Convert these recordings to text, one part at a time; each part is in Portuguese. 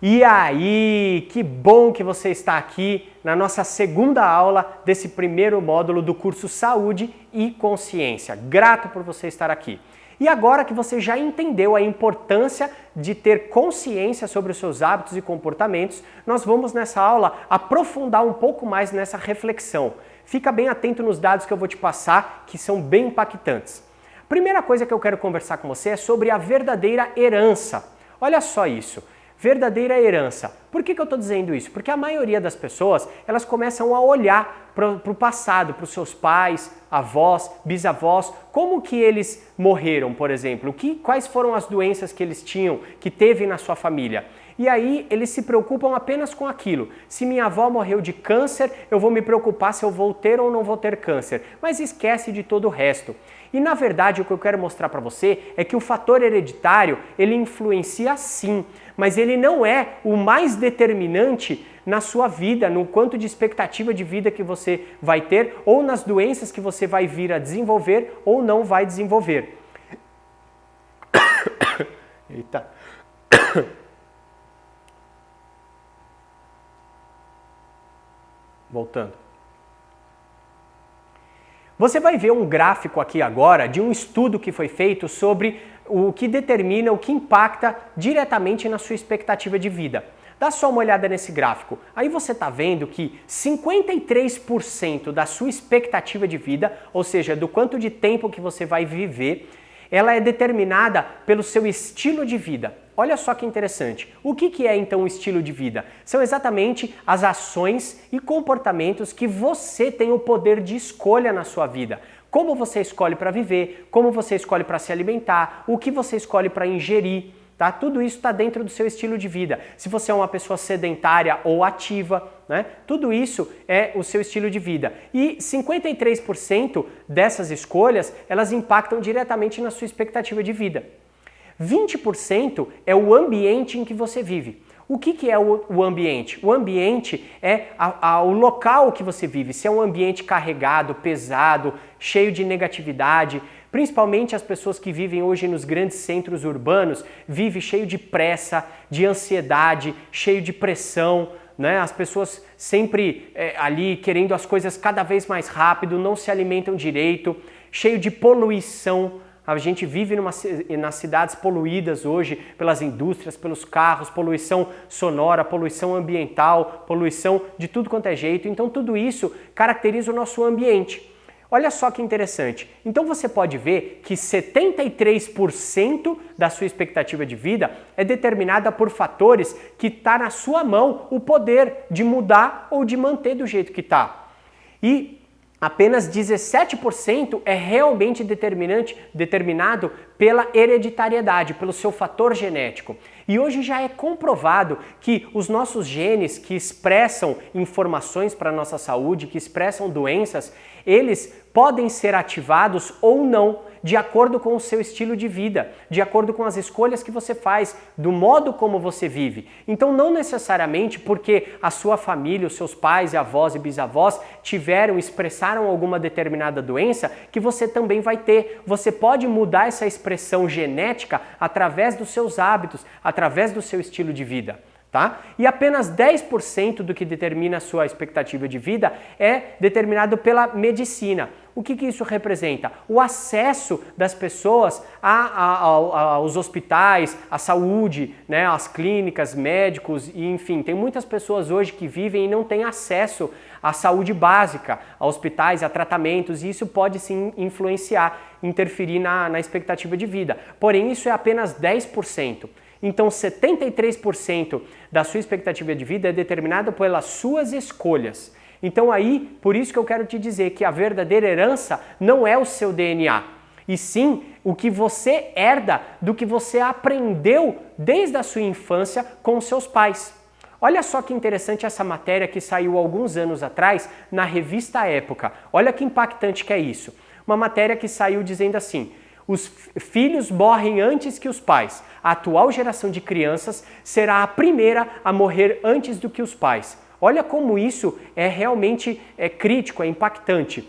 E aí, que bom que você está aqui na nossa segunda aula desse primeiro módulo do curso Saúde e Consciência. Grato por você estar aqui. E agora que você já entendeu a importância de ter consciência sobre os seus hábitos e comportamentos, nós vamos nessa aula aprofundar um pouco mais nessa reflexão. Fica bem atento nos dados que eu vou te passar, que são bem impactantes. Primeira coisa que eu quero conversar com você é sobre a verdadeira herança. Olha só isso. Verdadeira herança. Por que eu estou dizendo isso? Porque a maioria das pessoas, elas começam a olhar para o passado, para os seus pais, avós, bisavós, como que eles morreram, por exemplo, quais foram as doenças que eles tinham, que teve na sua família. E aí eles se preocupam apenas com aquilo. Se minha avó morreu de câncer, eu vou me preocupar se eu vou ter ou não vou ter câncer. Mas esquece de todo o resto. E na verdade o que eu quero mostrar para você é que o fator hereditário, ele influencia sim, mas ele não é o mais determinante na sua vida, no quanto de expectativa de vida que você vai ter ou nas doenças que você vai vir a desenvolver ou não vai desenvolver. Eita. Voltando. Você vai ver um gráfico aqui agora de um estudo que foi feito sobre o que determina, o que impacta diretamente na sua expectativa de vida. Dá só uma olhada nesse gráfico. Aí você está vendo que 53% da sua expectativa de vida, ou seja, do quanto de tempo que você vai viver, ela é determinada pelo seu estilo de vida. Olha só que interessante. O que é então o estilo de vida? São exatamente as ações e comportamentos que você tem o poder de escolha na sua vida. Como você escolhe para viver, como você escolhe para se alimentar, o que você escolhe para ingerir. Tá? Tudo isso está dentro do seu estilo de vida. Se você é uma pessoa sedentária ou ativa, né? Tudo isso é o seu estilo de vida. E 53% dessas escolhas, elas impactam diretamente na sua expectativa de vida. 20% é o ambiente em que você vive. O que é o ambiente? O ambiente é o local que você vive. Se é um ambiente carregado, pesado, cheio de negatividade, principalmente as pessoas que vivem hoje nos grandes centros urbanos, vivem cheio de pressa, de ansiedade, cheio de pressão, né? As pessoas sempre ali querendo as coisas cada vez mais rápido, não se alimentam direito, cheio de poluição. A gente vive nas cidades poluídas hoje pelas indústrias, pelos carros, poluição sonora, poluição ambiental, poluição de tudo quanto é jeito. Então tudo isso caracteriza o nosso ambiente. Olha só que interessante. Então você pode ver que 73% da sua expectativa de vida é determinada por fatores que está na sua mão o poder de mudar ou de manter do jeito que está. E apenas 17% é realmente determinado pela hereditariedade, pelo seu fator genético. E hoje já é comprovado que os nossos genes que expressam informações para a nossa saúde, que expressam doenças, eles podem ser ativados ou não, de acordo com o seu estilo de vida, de acordo com as escolhas que você faz, do modo como você vive. Então não necessariamente porque a sua família, os seus pais, avós e bisavós expressaram alguma determinada doença, que você também vai ter. Você pode mudar essa expressão genética através dos seus hábitos, através do seu estilo de vida. Tá? E apenas 10% do que determina a sua expectativa de vida é determinado pela medicina. O que isso representa? O acesso das pessoas aos hospitais, à saúde, né, às clínicas, médicos, e enfim, tem muitas pessoas hoje que vivem e não têm acesso à saúde básica, a hospitais, a tratamentos, e isso pode sim influenciar, interferir na expectativa de vida. Porém, isso é apenas 10%. Então, 73% da sua expectativa de vida é determinada pelas suas escolhas. Então aí, por isso que eu quero te dizer que a verdadeira herança não é o seu DNA, e sim o que você herda do que você aprendeu desde a sua infância com os seus pais. Olha só que interessante essa matéria que saiu alguns anos atrás na revista Época. Olha que impactante que é isso. Uma matéria que saiu dizendo assim: os filhos morrem antes que os pais. A atual geração de crianças será a primeira a morrer antes do que os pais. Olha como isso é realmente crítico, é impactante.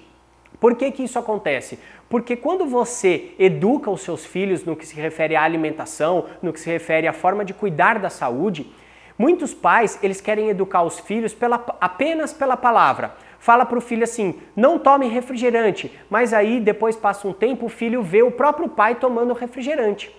Por que isso acontece? Porque quando você educa os seus filhos no que se refere à alimentação, no que se refere à forma de cuidar da saúde, Muitos pais, eles querem educar os filhos apenas pela palavra. Fala para o filho assim, não tome refrigerante, mas aí depois passa um tempo o filho vê o próprio pai tomando refrigerante.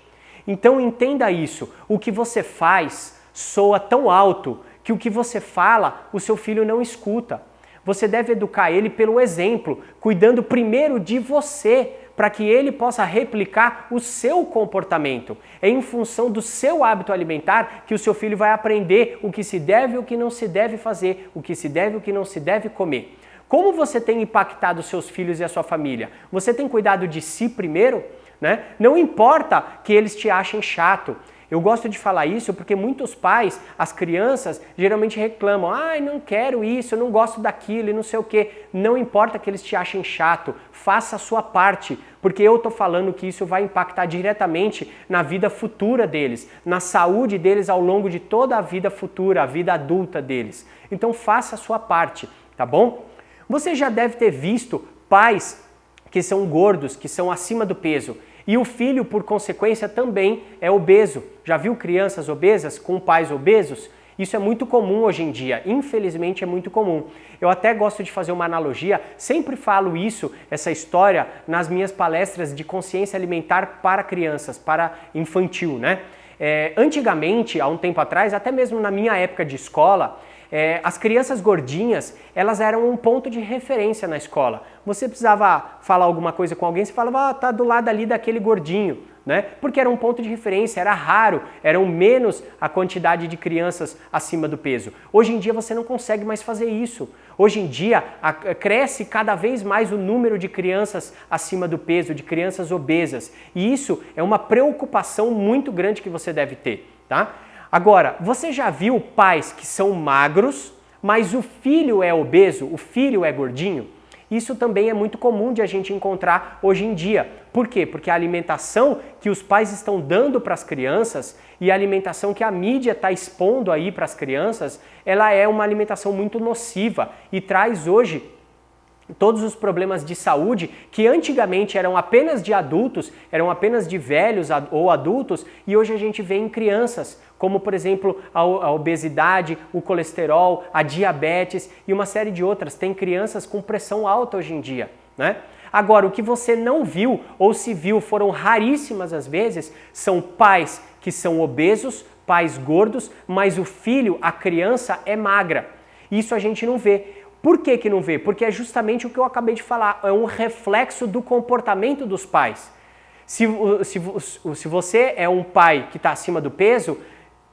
Então entenda isso, o que você faz soa tão alto que o que você fala o seu filho não escuta. Você deve educar ele pelo exemplo, cuidando primeiro de você, para que ele possa replicar o seu comportamento. É em função do seu hábito alimentar que o seu filho vai aprender o que se deve e o que não se deve fazer, o que se deve e o que não se deve comer. Como você tem impactado os seus filhos e a sua família? Você tem cuidado de si primeiro? Né? Não importa que eles te achem chato. Eu gosto de falar isso porque muitos pais, as crianças, geralmente reclamam, ai, não quero isso, eu não gosto daquilo e não sei o quê. Não importa que eles te achem chato, faça a sua parte, porque eu estou falando que isso vai impactar diretamente na vida futura deles, na saúde deles ao longo de toda a vida futura, a vida adulta deles. Então faça a sua parte, tá bom? Você já deve ter visto pais que são gordos, que são acima do peso. E o filho, por consequência, também é obeso. Já viu crianças obesas com pais obesos? Isso é muito comum hoje em dia, infelizmente é muito comum. Eu até gosto de fazer uma analogia, sempre falo isso, essa história, nas minhas palestras de consciência alimentar para crianças, para infantil, né? Antigamente, há um tempo atrás, até mesmo na minha época de escola, as crianças gordinhas, elas eram um ponto de referência na escola. Você precisava falar alguma coisa com alguém, você falava, tá do lado ali daquele gordinho, né? Porque era um ponto de referência, era raro, eram menos a quantidade de crianças acima do peso. Hoje em dia você não consegue mais fazer isso. Hoje em dia cresce cada vez mais o número de crianças acima do peso, de crianças obesas. E isso é uma preocupação muito grande que você deve ter, tá? Agora, você já viu pais que são magros, mas o filho é obeso, o filho é gordinho? Isso também é muito comum de a gente encontrar hoje em dia. Por quê? Porque a alimentação que os pais estão dando para as crianças e a alimentação que a mídia está expondo aí para as crianças, ela é uma alimentação muito nociva e traz hoje todos os problemas de saúde que antigamente eram apenas de adultos, eram apenas de velhos ou adultos, e hoje a gente vê em crianças, como por exemplo a obesidade, o colesterol, a diabetes e uma série de outras. Tem crianças com pressão alta hoje em dia, né? Agora, o que você não viu ou se viu foram raríssimas as vezes, são pais que são obesos, pais gordos, mas o filho, a criança, é magra. Isso a gente não vê. Por que não vê? Porque é justamente o que eu acabei de falar, é um reflexo do comportamento dos pais. Se você é um pai que está acima do peso,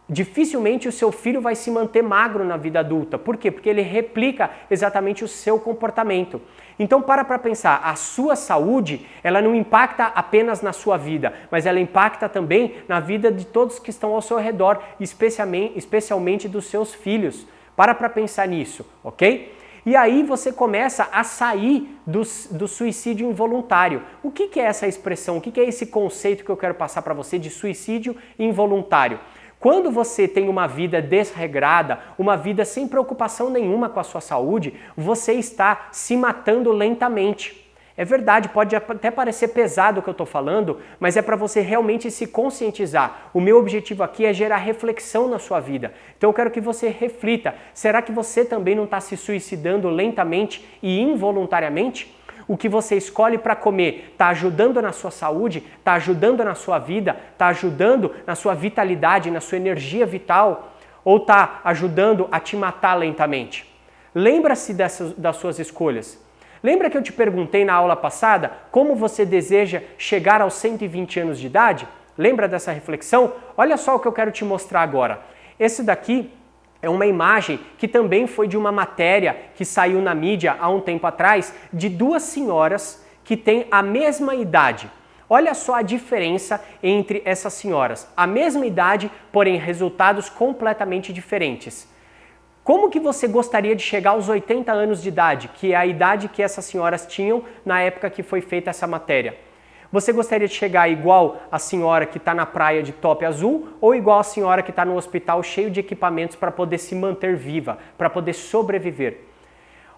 dificilmente o seu filho vai se manter magro na vida adulta. Por quê? Porque ele replica exatamente o seu comportamento. Então para pensar, a sua saúde, ela não impacta apenas na sua vida, mas ela impacta também na vida de todos que estão ao seu redor, especialmente dos seus filhos. Para pensar nisso, ok? E aí você começa a sair do suicídio involuntário. O que é essa expressão? O que é esse conceito que eu quero passar para você de suicídio involuntário? Quando você tem uma vida desregrada, uma vida sem preocupação nenhuma com a sua saúde, você está se matando lentamente. É verdade, pode até parecer pesado o que eu estou falando, mas é para você realmente se conscientizar. O meu objetivo aqui é gerar reflexão na sua vida. Então eu quero que você reflita. Será que você também não está se suicidando lentamente e involuntariamente? O que você escolhe para comer está ajudando na sua saúde, está ajudando na sua vida, está ajudando na sua vitalidade, na sua energia vital? Ou está ajudando a te matar lentamente? Lembra-se das suas escolhas. Lembra que eu te perguntei na aula passada como você deseja chegar aos 120 anos de idade? Lembra dessa reflexão? Olha só o que eu quero te mostrar agora. Esse daqui é uma imagem que também foi de uma matéria que saiu na mídia há um tempo atrás de duas senhoras que têm a mesma idade. Olha só a diferença entre essas senhoras. A mesma idade, porém resultados completamente diferentes. Como que você gostaria de chegar aos 80 anos de idade, que é a idade que essas senhoras tinham na época que foi feita essa matéria? Você gostaria de chegar igual a senhora que está na praia de top azul ou igual a senhora que está no hospital cheio de equipamentos para poder se manter viva, para poder sobreviver?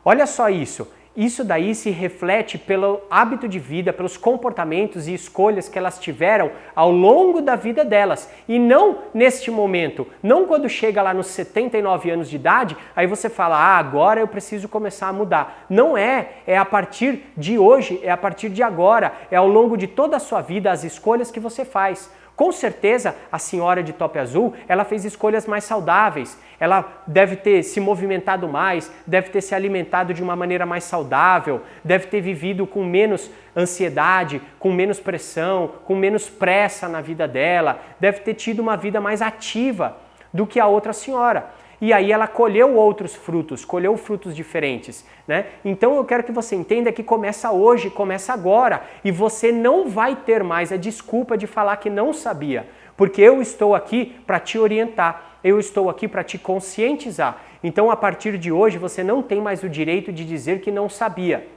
Olha só isso. isso daí se reflete pelo hábito de vida, pelos comportamentos e escolhas que elas tiveram ao longo da vida delas. E não neste momento, não quando chega lá nos 79 anos de idade, aí você fala, agora eu preciso começar a mudar. Não é a partir de hoje, é a partir de agora, é ao longo de toda a sua vida as escolhas que você faz. Com certeza, a senhora de top azul, ela fez escolhas mais saudáveis. Ela deve ter se movimentado mais, deve ter se alimentado de uma maneira mais saudável, deve ter vivido com menos ansiedade, com menos pressão, com menos pressa na vida dela, deve ter tido uma vida mais ativa do que a outra senhora. E aí ela colheu outros frutos, colheu frutos diferentes, né? Então eu quero que você entenda que começa hoje, começa agora, e você não vai ter mais a desculpa de falar que não sabia, porque eu estou aqui para te orientar, eu estou aqui para te conscientizar. Então a partir de hoje você não tem mais o direito de dizer que não sabia.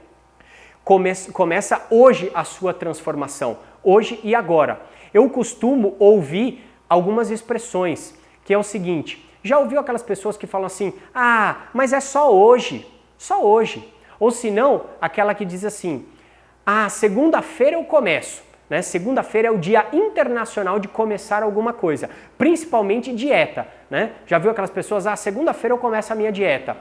Começa hoje a sua transformação, hoje e agora. Eu costumo ouvir algumas expressões, que é o seguinte: já ouviu aquelas pessoas que falam assim, mas é só hoje, só hoje. Ou se não, aquela que diz assim, segunda-feira eu começo, né? Segunda-feira é o dia internacional de começar alguma coisa, principalmente dieta, né? Já viu aquelas pessoas, segunda-feira eu começo a minha dieta.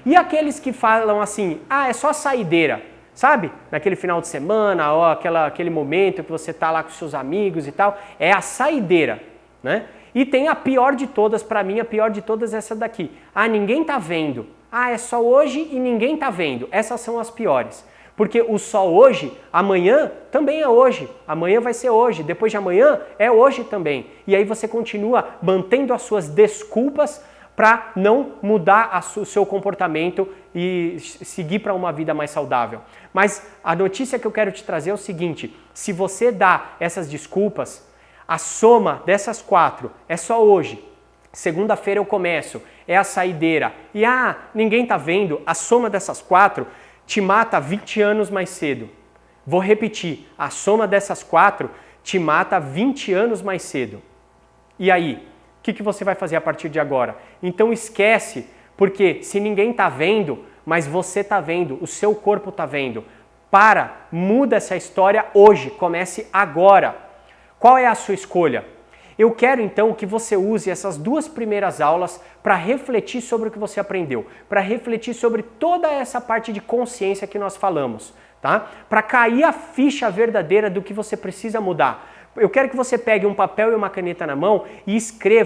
E aqueles que falam assim, é só saideira, sabe? Naquele final de semana, ou aquele momento que você tá lá com seus amigos e tal, é a saideira, né? E tem a pior de todas, para mim, a pior de todas é essa daqui. Ninguém tá vendo. É só hoje e ninguém tá vendo. Essas são as piores. Porque o só hoje, amanhã também é hoje. Amanhã vai ser hoje. Depois de amanhã é hoje também. E aí você continua mantendo as suas desculpas para não mudar o seu comportamento e seguir para uma vida mais saudável. Mas a notícia que eu quero te trazer é o seguinte: se você dá essas desculpas, a soma dessas 4 é só hoje. Segunda-feira eu começo, é a saideira. E ninguém tá vendo. A soma dessas 4 te mata 20 anos mais cedo. Vou repetir, a soma dessas 4 te mata 20 anos mais cedo. E aí, o que você vai fazer a partir de agora? Então esquece, porque se ninguém tá vendo, mas você tá vendo, o seu corpo tá vendo. Muda essa história hoje, comece agora. Qual é a sua escolha? Eu quero então que você use essas 2 primeiras aulas para refletir sobre o que você aprendeu, para refletir sobre toda essa parte de consciência que nós falamos, tá? Para cair a ficha verdadeira do que você precisa mudar. Eu quero que você pegue um papel e uma caneta na mão e escreva